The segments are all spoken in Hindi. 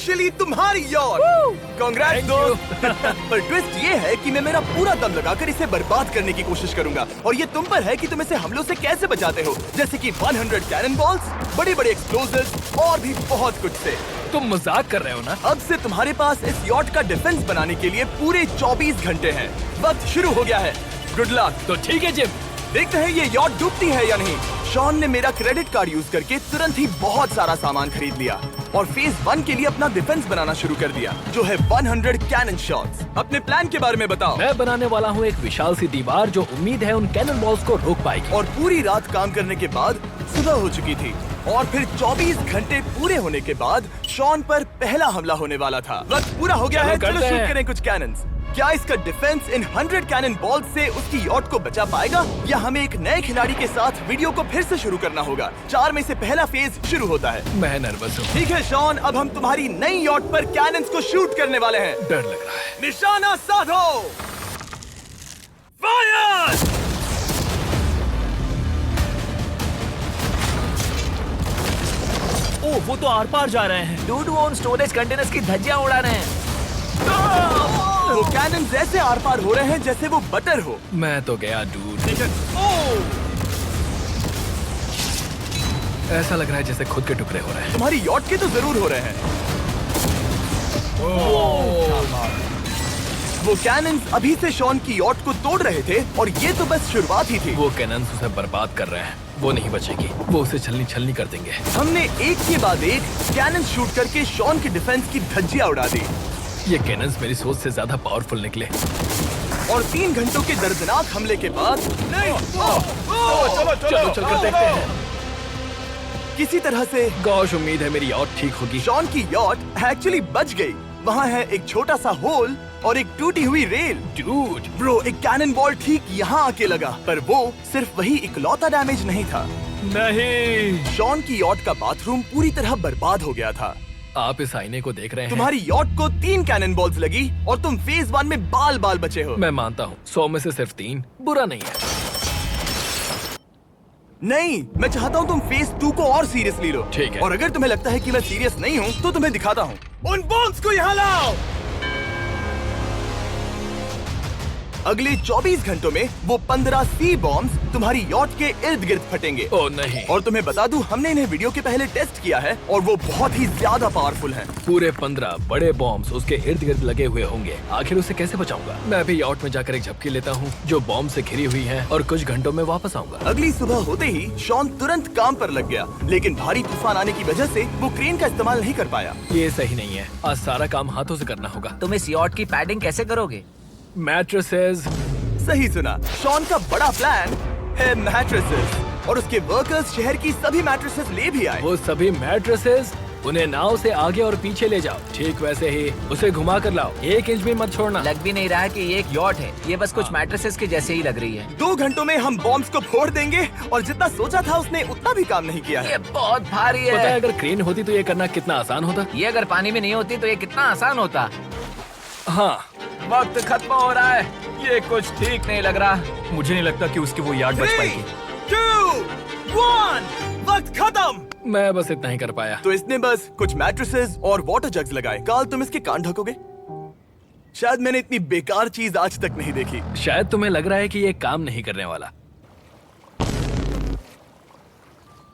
ऑफिशियली तुम्हारी यॉट। कांग्रेट्स दोस्त। पर ट्विस्ट ये है कि मैं मेरा पूरा दम लगाकर इसे बर्बाद करने की कोशिश करूंगा और ये तुम पर है कि तुम इसे हमलों से कैसे बचाते हो, जैसे कि 100 कैनन बॉल्स, बड़े बड़े एक्सप्लोजिव्स और भी बहुत कुछ से। तुम मजाक कर रहे हो ना? अब से तुम्हारे पास इस यॉट का डिफेंस बनाने के लिए पूरे 24 घंटे हैं। वक्त शुरू हो गया है। Good luck. तो ठीक है जिम, देखते हैं ये यॉट डूबती है या नहीं। शॉन ने मेरा क्रेडिट कार्ड यूज करके तुरंत ही बहुत सारा सामान खरीद लिया और फेज 1 के लिए अपना डिफेंस बनाना शुरू कर दिया, जो है 100 कैनन शॉट्स। अपने प्लान के बारे में बताओ। मैं बनाने वाला हूँ एक विशाल सी दीवार जो उम्मीद है उन कैनन बॉल्स को रोक पाएगी। और पूरी रात काम करने के बाद सुबह हो चुकी थी और फिर 24 घंटे पूरे होने के बाद शॉन पर पहला हमला होने वाला था। वक्त पूरा हो गया है, चलो शूट करें कुछ कैनन्स। क्या इसका डिफेंस इन 100 कैनन बॉल्स से उसकी यॉट को बचा पाएगा या हमें एक नए खिलाड़ी के साथ वीडियो को फिर से शुरू करना होगा? 4 में से पहला फेज शुरू होता है। मैं नर्वस हूँ। ठीक है शॉन, अब हम तुम्हारी नई यॉट पर कैनन्स को शूट करने वाले हैं। डर लग रहा है। निशाना साधो। फायर! ओह, वो तो आर पार जा रहे हैं। डूड, वो उन स्टोरेज कंटेनर्स की धज्जियां उड़ा रहे हैं। वो कैनन ऐसे आर पार हो रहे हैं जैसे वो बटर हो। मैं तो गया डूड। ठीक है। ओह! ऐसा लग रहा है जैसे खुद के टुकड़े हो रहे हैं। तुम्हारी यॉट के तो जरूर हो रहे हैं। वो कैनन्स अभी से शॉन की यॉट को तोड़ रहे थे और ये तो बस शुरुआत ही थी। वो कैनन्स उसे बर्बाद कर रहे हैं। वो नहीं बचेगी। वो उसे छलनी छलनी कर देंगे। हमने एक के बाद एक कैनन शूट करके शॉन की डिफेंस की धज्जियां उड़ा दी। ये कैनन्स मेरी सोच से ज्यादा पावरफुल निकले। और 3 घंटों के दर्दनाक हमले के बाद नहीं, चलो चलकर देखते हैं। किसी तरह से गॉश, उम्मीद है मेरी यॉट ठीक होगी। शॉन की यॉट एक्चुअली बच गई। वहाँ है एक छोटा सा होल और एक टूटी हुई रेल। डूड, ब्रो, एक कैनन बॉल ठीक यहाँ आके लगा, पर वो सिर्फ वही इकलौता डैमेज नहीं था। नहीं। शॉन की यॉट का बाथरूम पूरी तरह बर्बाद हो गया था। आप इस आईने को देख रहे हैं? तुम्हारी यॉट को 3 कैनन बॉल्स लगी और तुम फेज 1 में बाल बाल बचे हो। मैं मानता हूँ 100 में से सिर्फ 3 बुरा नहीं है। नहीं, मैं चाहता हूँ तुम फेज 2 को और सीरियसली लो। ठीक है। और अगर तुम्हें लगता है कि मैं सीरियस नहीं हूँ तो तुम्हें दिखाता हूँ। उन बॉम्ब्स को यहाँ लाओ। अगले 24 घंटों में वो 15 सी बॉम्ब्स तुम्हारी यॉट के इर्द गिर्द फटेंगे। ओह नहीं। और तुम्हें बता दूं, हमने इन्हें वीडियो के पहले टेस्ट किया है और वो बहुत ही ज्यादा पावरफुल हैं। पूरे 15 बड़े बॉम्ब्स उसके इर्द गिर्द लगे हुए होंगे। आखिर उसे कैसे बचाऊंगा? मैं भी यॉट में जाकर एक झपकी लेता हूँ जो बॉम्ब से घिरी हुई है और कुछ घंटों में वापस आऊंगा। अगली सुबह होते ही शॉन तुरंत काम पर लग गया, लेकिन भारी तूफान आने की वजह से वो क्रेन का इस्तेमाल नहीं कर पाया। ये सही नहीं है। आज सारा काम हाथों से करना होगा। तुम इस यॉट की पैडिंग कैसे करोगे? मैट्रेसेस। सही सुना, शॉन का बड़ा प्लान है मैट्रेसेस और उसके वर्कर्स शहर की सभी मैट्रेसेस ले भी आए। वो सभी मैट्रेसेस उन्हें नाव से आगे और पीछे ले जाओ। ठीक वैसे ही उसे घुमा कर लाओ। 1 इंच भी मत छोड़ना। लग भी नहीं रहा है कि ये एक यॉट है। ये बस कुछ मैट्रेसेस के जैसे ही लग रही है। 2 घंटों में हम बॉम्ब्स को फोड़ देंगे और जितना सोचा था उसने उतना भी काम नहीं किया है। ये बहुत भारी पता है है। अगर क्रेन होती तो ये करना कितना आसान होता। ये अगर पानी में नहीं होती तो ये कितना आसान होता। हाँ, वक्त खत्म हो रहा है। ये कुछ ठीक नहीं लग रहा। मुझे नहीं लगता कि उसकी वो याद बच 3, पाएगी। 2, 1, वक्त खत्म। मैं बस इतना ही कर पाया। तो इसने बस कुछ मैट्रेसेस और वाटर जग्स लगाए। काल, तुम इसके कान ढकोगे? शायद मैंने इतनी बेकार चीज आज तक नहीं देखी। शायद तुम्हें लग रहा है कि ये काम नहीं करने वाला।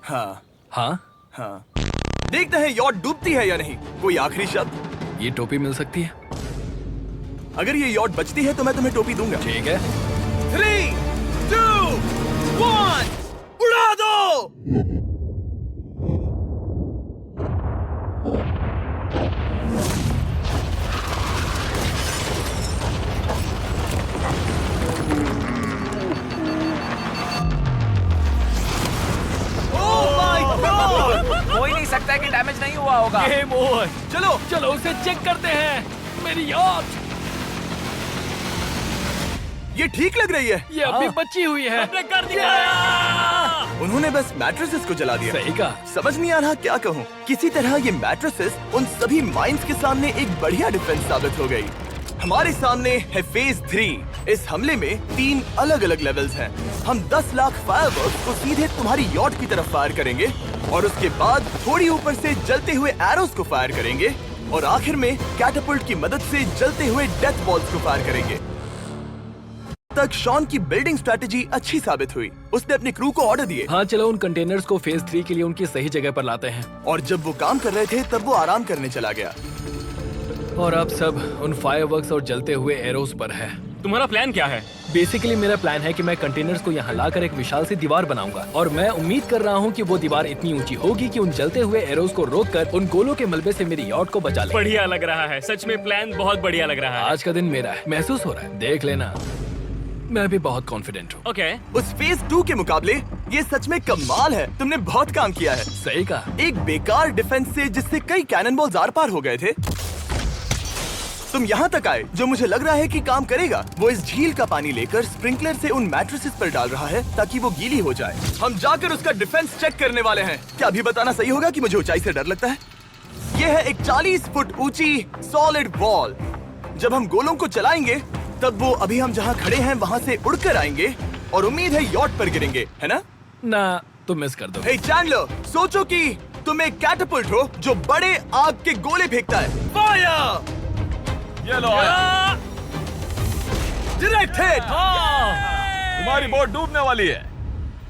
हाँ हाँ, हाँ, देखते हैं यॉट डूबती है या नहीं। कोई आखिरी शब्द? ये टोपी मिल सकती है। अगर ये यॉट बचती है तो मैं तुम्हें टोपी दूंगा। ठीक है। 3, 2, 1, उड़ा दो। हो ही नहीं सकता है कि डैमेज नहीं हुआ होगा। Game over. चलो चलो उसे चेक करते हैं। मेरी यॉट ये ठीक लग रही है। ये अभी बची हुई है। हमने कर दिया। उन्होंने बस मैट्रेसेस को जला दिया। सही कहा। समझ नहीं आ रहा क्या कहूँ। किसी तरह ये मैट्रेसेस उन सभी माइंस के सामने एक बढ़िया डिफेंस साबित हो गई। हमारे सामने है फेज 3। इस हमले में 3 अलग अलग लेवल्स हैं। हम 10 लाख फायरवर्क्स को सीधे तुम्हारी यॉट की तरफ फायर करेंगे और उसके बाद थोड़ी ऊपर से जलते हुए एरोस को फायर करेंगे और आखिर में कैटापल्ट की मदद से जलते हुए डेथ बॉल्स को फायर करेंगे। तक शॉन की बिल्डिंग स्ट्रेटेजी अच्छी साबित हुई। उसने अपने क्रू को ऑर्डर दिए हाँ चलो उन कंटेनर्स को फेज 3 के लिए उनकी सही जगह पर लाते हैं। और जब वो काम कर रहे थे तब वो आराम करने चला गया। और अब सब उन फायरवर्क्स और जलते हुए एरोस पर है। तुम्हारा प्लान क्या है? बेसिकली मेरा प्लान है कि मैं कंटेनर्स को यहाँ लाकर एक विशाल सी दीवार बनाऊंगा और मैं उम्मीद कर रहा हूँ कि वो दीवार इतनी ऊंची होगी कि उन जलते हुए एरोस को रोककर उन गोलों के मलबे से मेरी यॉट को बचा ले। बढ़िया लग रहा है, सच में प्लान बहुत बढ़िया लग रहा है। आज का दिन मेरा है, महसूस हो रहा है, देख लेना। मैं भी बहुत कॉन्फिडेंट हूँ। ओके। उस फेज 2 के मुकाबले ये सच में कमाल है। तुमने बहुत काम किया है। सही कहा। एक बेकार डिफेंस से जिससे कई कैनन बॉल्स आर पार हो गए थे, तुम यहाँ तक आए। जो मुझे लग रहा है कि काम करेगा, वो इस झील का पानी लेकर स्प्रिंकलर से उन मैट्रेसेस पर डाल रहा है ताकि वो गीली हो जाए। हम जाकर उसका डिफेंस चेक करने वाले हैं। क्या अभी बताना सही होगा कि मुझे ऊंचाई से डर लगता है? ये है एक 40 फुट ऊंची सॉलिड वॉल। जब हम गोलों को चलाएंगे तब वो अभी हम जहाँ खड़े हैं वहाँ से उड़कर आएंगे और उम्मीद है यॉट पर गिरेंगे, है ना? ना तुम मिस कर दो। हे चैंडलर, सोचो कि तुम एक कैटापल्ट हो जो बड़े आग के गोले फेंकता है। फायर! ये लो आया। Direct hit! तुम्हारी बोट डूबने वाली है।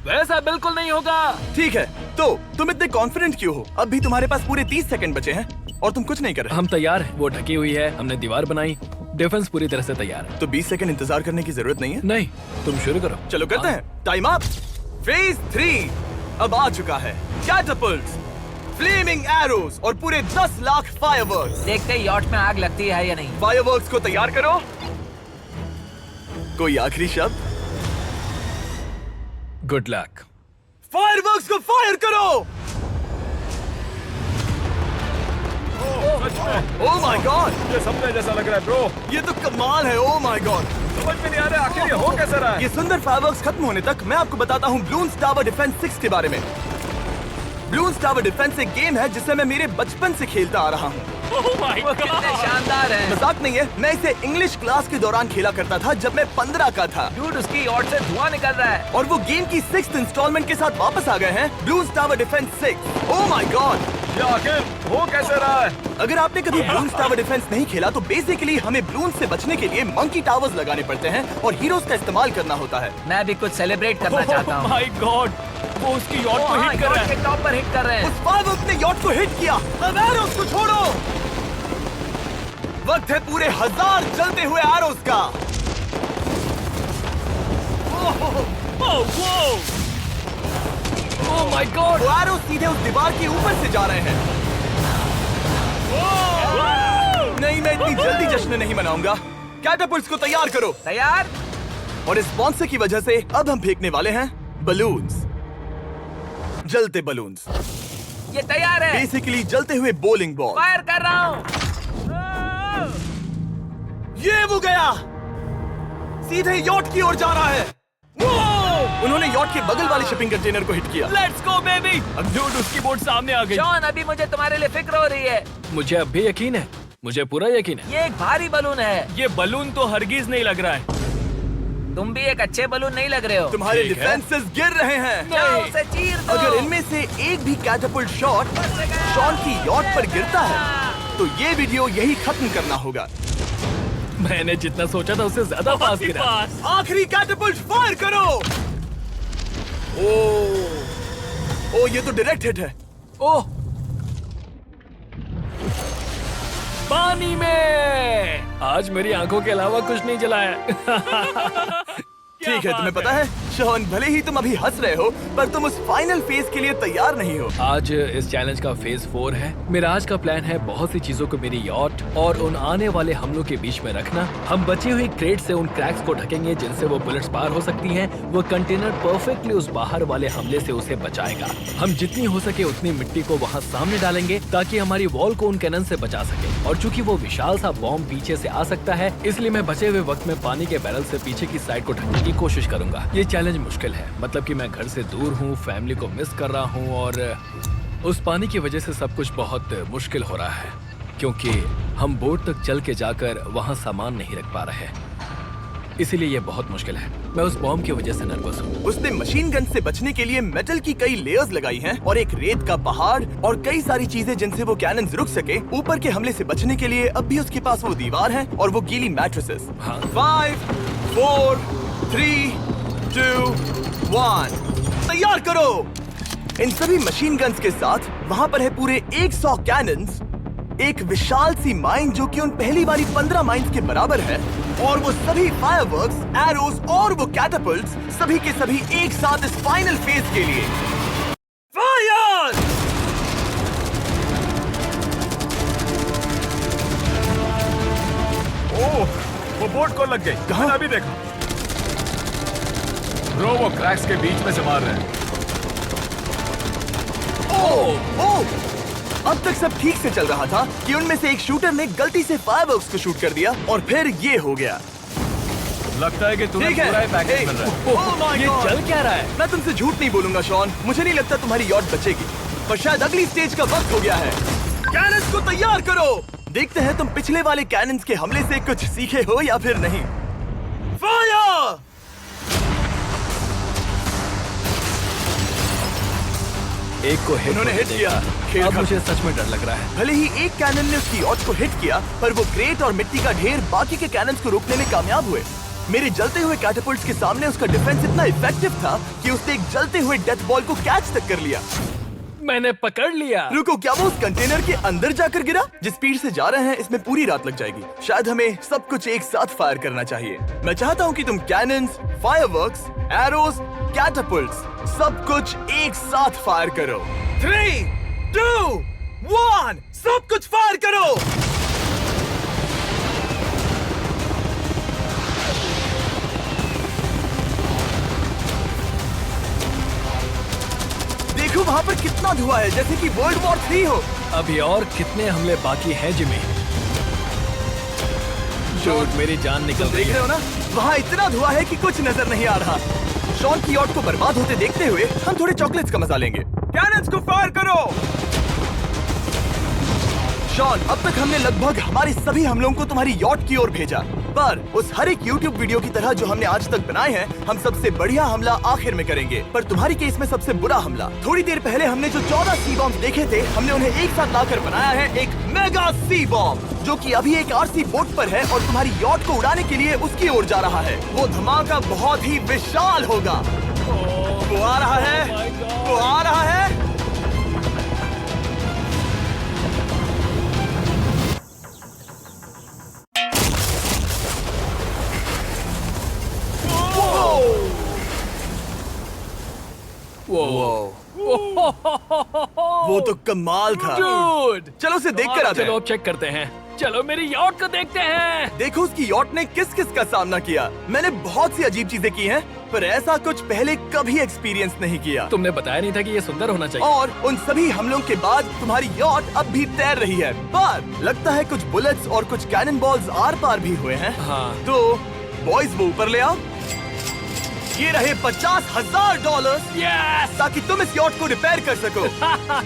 वैसा बिल्कुल नहीं होगा। ठीक है, तो तुम इतने कॉन्फिडेंट क्यों हो? अब भी तुम्हारे पास पूरे 30 सेकंड बचे हैं और तुम कुछ नहीं कर रहे। हम तैयार हैं, वो ढकी हुई है, हमने दीवार बनाई, डिफेंस पूरी तरह से तैयार है। तो 20 सेकंड इंतजार करने की जरूरत नहीं है। नहीं, तुम शुरू करो। चलो करते हैं। Time up. फेज 3 अब आ चुका है। कैटापल्ट्स, फ्लेमिंग एरोस और पूरे 10 लाख फायरवर्क्स। देखते हैं यॉट में आग लगती है या नहीं। फायरवर्क्स को तैयार करो। कोई आखिरी शब्द? Good luck. फायरवर्क्स को फायर करो। ओह माय गॉड, ये सपने जैसा लग रहा है ब्रो। ये तो कमाल है। ओह माय गॉड, समझ में नहीं आ रहा आखिर ये हो कैसा रहा है। ये सुंदर फायरवर्क्स खत्म होने तक मैं आपको बताता हूँ ब्लून्स टावर डिफेंस 6 के बारे में। ब्लून्स टावर डिफेंस एक गेम है जिसे मैं मेरे बचपन से खेलता आ रहा हूँ। Oh my वो कितने God! शानदार है। मजाक नहीं है, मैं इसे इंग्लिश क्लास के दौरान खेला करता था जब मैं 15 का था। डूड, उसकी यॉट से धुआं निकल रहा है। और वो गेम की 6th इंस्टॉलमेंट के साथ वापस आ गए हैं, balloons tower defence 6। Oh my God, ये आखिर हो कैसे रहा है? अगर आपने कभी ब्लून्स टावर डिफेंस नहीं खेला तो बेसिकली हमें ब्लून्स से बचने के लिए मंकी टावर्स लगाने पड़ते हैं और हीरोज का इस्तेमाल करना होता है। मैं भी कुछ सेलिब्रेट करना चाहता हूँ। Oh my God! वो उसकी यॉट को हिट कर रहा यॉट है। के टॉप पर हिट कर रहे हैं। उस फायरवर्क ने यॉट को हिट किया। अब एरोस को छोड़ो। वक्त है पूरे 1000 जलते हुए एरोस का। ओह माय गॉड, वो एरोस सीधे उस दीवार के ऊपर से जा रहे हैं। नहीं, मैं इतनी जल्दी जश्न नहीं मनाऊंगा। कैटापल्ट्स को तैयार करो। तैयार? और इस स्पॉन्सर की वजह से अब हम फेंकने वाले हैं बलून्स, जलते बलून्स। ये तैयार है। बेसिकली जलते हुए बोलिंग बॉल। फायर कर रहा हूँ। ये वो गया, सीधे यॉट की ओर जा रहा है। उन्होंने यॉट के बगल वाले शिपिंग कंटेनर को हिट किया। Let's go baby. अब डूड उसकी बोट सामने आ गई। जॉन, अभी मुझे तुम्हारे लिए फिक्र हो रही है। मुझे अब भी यकीन है, मुझे पूरा यकीन है। ये एक भारी बलून है। ये बलून तो हरगिज नहीं लग रहा है। तुम भी एक अच्छे बलून नहीं लग रहे हो। तुम्हारे ठीक है। डिफेंसेस गिर रहे हैं। जाओ, उसे चीर दो। अगर इनमें से एक भी कैटापल्ट शॉट शॉन की यॉट पर गिरता है तो ये वीडियो यही खत्म करना होगा। मैंने जितना सोचा था उससे ज्यादा पास गिरा। पास। आखिरी कैटापल्ट फायर करो। ओ, ये तो डायरेक्ट हिट है। ओह, पानी में। आज मेरी आंखों के अलावा कुछ नहीं जला है। ठीक है, तुम्हें पता है शॉन, भले ही तुम अभी हंस रहे हो पर तुम उस फाइनल फेज के लिए तैयार नहीं हो। आज इस चैलेंज का फेज 4 है। मेरा आज का प्लान है बहुत सी चीजों को मेरी यॉट और उन आने वाले हमलों के बीच में रखना। हम बची हुई क्रेट से उन क्रैक्स को ढकेंगे जिनसे वो बुलेट्स पार हो सकती हैं। वो कंटेनर परफेक्टली उस बाहर वाले हमले से उसे बचाएगा। हम जितनी हो सके उतनी मिट्टी को वहाँ सामने डालेंगे ताकि हमारी वॉल को उन कैनन से बचा सके। और चूंकि वो विशाल सा बॉम्ब पीछे से आ सकता है, इसलिए मैं बचे हुए वक्त में पानी के बैरल से पीछे की साइड को ढकने की कोशिश करूंगा। ये चैलेंज मुश्किल है, मतलब कि मैं घर से दूर हूँ, फैमिली को मिस कर रहा हूँ और उस पानी की वजह से सब कुछ बहुत मुश्किल हो रहा है क्योंकि हम बोट तक चल के जाकर वहाँ सामान नहीं रख पा रहे। इसीलिए ये बहुत मुश्किल है। मैं उस बॉम्ब की वजह से नर्वस हूँ। उसने मशीन गन से बचने के लिए मेटल की कई लेयर्स लगाई हैं और एक रेत का पहाड़ और कई सारी चीजें जिनसे वो कैनन्स रुक सके। ऊपर के हमले से बचने के लिए अब भी उसके पास वो दीवार है और वो गीली मैट्रेसेस। हाँ। 5, 4, 3, 2, 1 तैयार करो। इन सभी मशीन गन्स के साथ वहाँ पर है पूरे 100 कैनन्स, एक विशाल सी माइन जो कि उन पहली वाली 15 माइंस के बराबर है, और वो सभी फायरवर्क्स, एरोस और वो कैटापल्ट्स सभी के सभी एक साथ इस फाइनल फेज के लिए। फायर! ओह, वो बोट को लग गई। कहाँ? मैंने अभी देखा। ब्रो, वो क्रैक्स के बीच में से मार रहे हैं। ओह! अब तक सब ठीक से चल रहा था कि उनमें से एक शूटर ने गलती से फायरवर्क्स को शूट कर दिया और फिर ये हो गया। लगता है कि तुम्हें ठीक है। पूरा ही पैकेज Hey, मिल रहा है। oh my ये God! चल क्या रहा है? मैं तुमसे झूठ नहीं बोलूंगा शॉन, मुझे नहीं लगता तुम्हारी यॉट बचेगी, पर शायद अगली स्टेज का वक्त हो गया है। कैनन्स को तैयार करो। देखते हैं तुम पिछले वाले कैनन्स के हमले से कुछ सीखे हो या फिर नहीं। फायर! एक को उन्होंने हिट किया। खेल अब खत्म। मुझे सच में डर लग रहा है। भले ही एक कैनन ने उसकी यॉट को हिट किया, पर वो क्रेट और मिट्टी का ढेर बाकी के कैनन्स को रोकने में कामयाब हुए। मेरे जलते हुए कैटापल्ट्स के सामने उसका डिफेंस इतना इफेक्टिव था कि उसने एक जलते हुए डेथ बॉल को कैच तक कर लिया। मैंने पकड़ लिया। रुको, क्या वो उस कंटेनर के अंदर जाकर गिरा? जिस स्पीड से जा रहे हैं इसमें पूरी रात लग जाएगी। शायद हमें सब कुछ एक साथ फायर करना चाहिए। मैं चाहता हूँ कि तुम कैनन्स, फायरवर्क्स, एरोस, कैटापल्ट्स सब कुछ एक साथ फायर करो। 3, 2, 1 सब कुछ फायर करो। देखो वहाँ पर कितना धुआं है, जैसे कि वर्ल्ड वॉर 3 हो। अभी और कितने हमले बाकी हैं जिमी? शॉट, मेरी जान निकल रही देख रहे है। हो ना, वहाँ इतना धुआं है कि कुछ नजर नहीं आ रहा। शॉन की यॉट को बर्बाद होते देखते हुए हम थोड़े चॉकलेट्स का मजा लेंगे। कैनन्स को फायर करो। शॉन, अब तक हमने लगभग हमारे सभी हमलों को तुम्हारी यॉट की ओर भेजा, पर उस हर एक YouTube वीडियो की तरह जो हमने आज तक बनाए हैं, हम सबसे बढ़िया हमला आखिर में करेंगे। पर तुम्हारी केस में सबसे बुरा हमला। थोड़ी देर पहले हमने जो 14 सी बॉम्ब देखे थे, हमने उन्हें एक साथ लाकर बनाया है एक मेगा सी बॉम्ब, जो कि अभी एक RC बोट पर है और तुम्हारी यॉट को उड़ाने के लिए उसकी ओर जा रहा है। वो धमाका बहुत ही विशाल होगा। वो आ रहा है, वो आ रहा है। वो तो कमाल था। Dude! चलो उसे देख कर आते चलो हैं। अब चेक करते हैं। चलो मेरी यॉट को देखते हैं। देखो उसकी यॉट ने किस किस का सामना किया। मैंने बहुत सी अजीब चीजें की हैं, पर ऐसा कुछ पहले कभी एक्सपीरियंस नहीं किया। तुमने बताया नहीं था कि ये सुंदर होना चाहिए। और उन सभी हमलों के बाद तुम्हारी यॉट अब भी तैर रही है, पर लगता है कुछ बुलेट्स और कुछ कैनन बॉल्स आर पार भी हुए हैं। हाँ। तो बॉयज वो ऊपर ले आओ। ये रहे $50,000 Yes! ताकि तुम इस यॉट को रिपेयर कर सको।